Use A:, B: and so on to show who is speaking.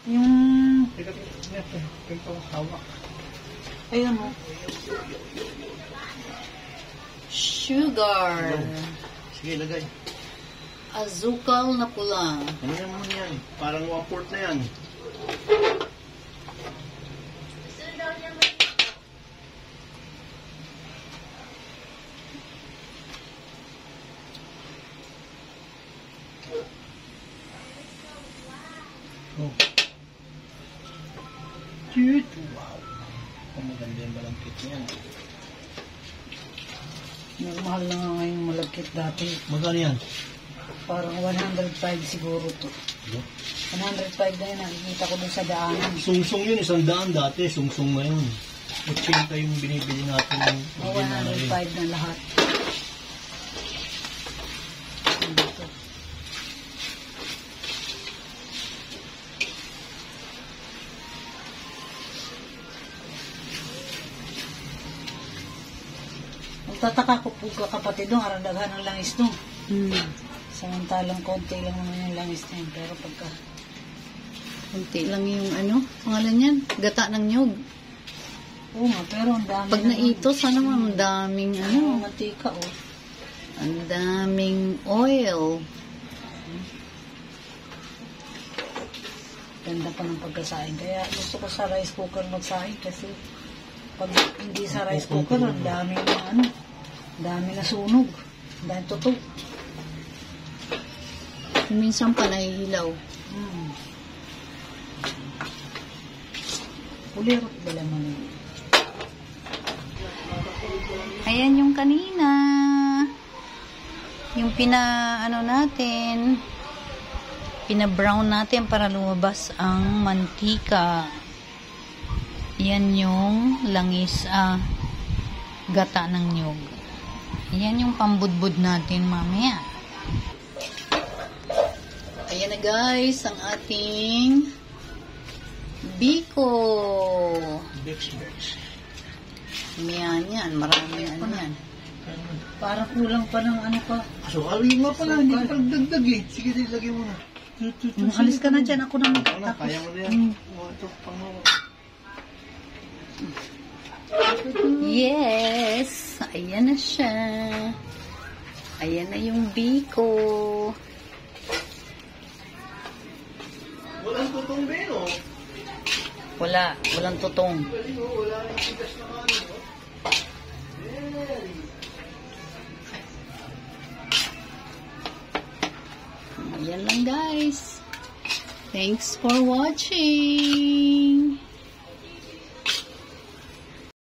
A: Yung...
B: Teka, ito hawak.
A: Ayun mo. Sugar.
B: Sige, lagay.
A: Azukal na pula.
B: Ano naman yan? Parang 1/4 na yan. Oh. Cute. Wow. Ang maganda yung malangkit niyan.
A: Mahal na nga ngayon malagkit dati.
B: Magkano yan?
A: Parang 105 siguro to. 105 na yun. Nakikita ko dun sa daanan.
B: Sungsung yun, 100 dati. Sungsung ngayon. 80 yung binibili natin ng
A: 105 na lahat. Dito. Magtataka ko po kapatid doon, aradaghan ng langis doon. Samantalang konti lang naman yung langis na yun. Pero pagka...
C: Kunti lang yung ano, pangalan yan, gata ng nyug.
A: Oo nga, pero ang dami.
C: Pag naitos, ano ang daming ano,
A: mantika oh.
C: ang daming oil.
A: Ganda pa ng pagkasain. Kaya gusto ko sa rice cooker magsahin kasi pag hindi sa rice cooker, ang dami na ano, dami na sunog. Dahil tutok.
C: Minsan pa nahihilaw.
A: Ulirot ba naman yun?
C: Ayan yung kanina. Yung ano natin, pina-brown natin para lumabas ang mantika. Yan yung langis, gata ng nyug. Yan yung pambudbud natin mamaya. Ayan na guys, ang ating biko.
B: Bex.
C: Yan. Maraming ano yan.
A: Parang kulang pa ng ano pa.
B: So, alima pala, hindi pa nagdagdag eh. Sige, lagay mo na.
A: Alis ka na dyan, ako na
B: Ano, kaya mo na yan. Ito,
C: Yes! Ayan na siya. Ayan na yung biko.
B: Walang tutong din, oh.
C: Walang tutong.
B: Wala nang tigas na kanin, oh.
C: Ayan lang guys. Thanks for watching.